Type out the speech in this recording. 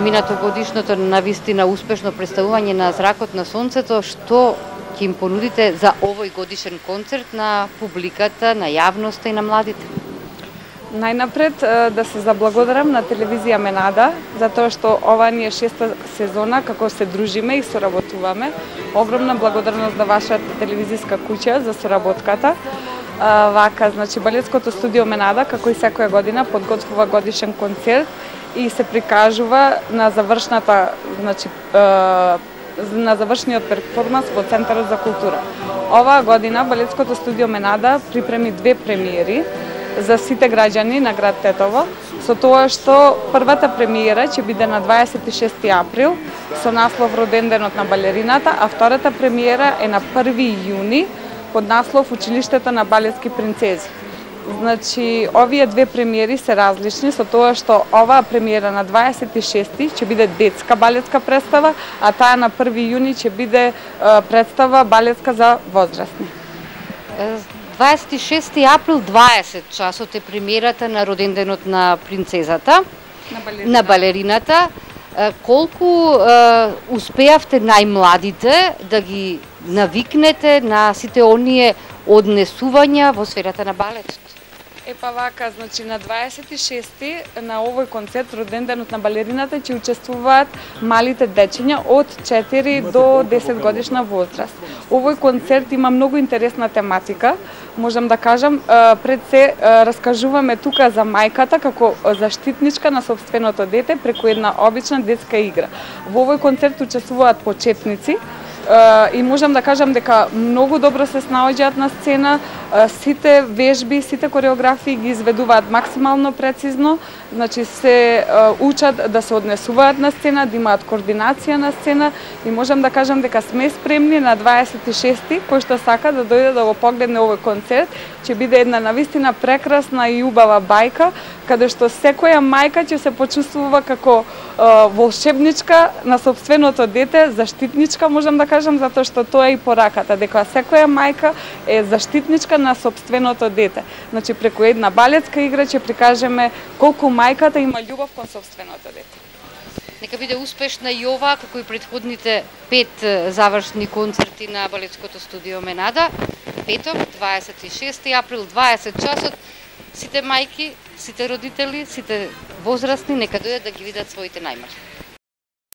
минатогодишното навистина успешно представување на Зракот на сонцето, што ќе им понудите за овој годишен концерт на публиката, на јавноста и на младите? Најнапред да се заблагодарам на телевизија Менада, затоа што ова ни е 6-та сезона како се дружиме и соработуваме. Огромна благодарност на вашата телевизиска куќа за соработката. Вака, значи, Балетското студио Менада, како и секоја година, подготвува годишен концерт и се прикажува на завршната, значи, на завршниот перформанс во Центарот за култура. Оваа година Балетското студио Менада припреми 2 премиери за сите граѓани на град Тетово, со тоа што првата премиера ќе биде на 26 април со наслов Роден денот на балерината, а втората премиера е на 1 јуни под наслов Училиштето на балетски принцези. Значи, овие 2 премиери се различни со тоа што оваа премиера на 26 ќе биде детска балетска представа, а таа на 1 јуни ќе биде представа балетска за возрастни. 26 април 20 часот е премиерата на Роден денот на принцезата, на балерината. Колку успеавте најмладите да ги навикнете на сите оние однесувања во сферата на балетот? Епа вака, значи на 26-ти на овој концерт Роден денот на балерината ќе учествуваат малите дечиња од 4 до 10 годишна возраст. Овој концерт има многу интересна тематика. Можам да кажам, пред се раскажуваме тука за мајката како заштитничка на сопственото дете преку една обична детска игра. Во овој концерт учествуваат почетници и можам да кажам дека многу добро се снаоѓаат на сцена, сите вежби, сите кореографии ги изведуваат максимално прецизно, значи се учат да се однесуваат на сцена, да имаат координација на сцена и можам да кажам дека сме спремни на 26-ти, кој што сака да дојде да го погледне овој концерт, ќе биде една навистина прекрасна и убава бајка, каде што секоја мајка ќе се почувствува како волшебничка на сопственото дете, заштитничка, можам да кажам, затоа што тоа е и пораката, дека секоја мајка е заштитничка на сопственото дете. Значи, преку една балетска игра ќе прикажеме колку мајката има љубов кон сопственото дете. Нека биде успешна и ова, како и претходните 5 завршни концерти на Балетското студио Менада. Петок, 26 април, 20 часот. Сите мајки, сите родители, сите возрастни, нека дојдат да ги видат своите најмали.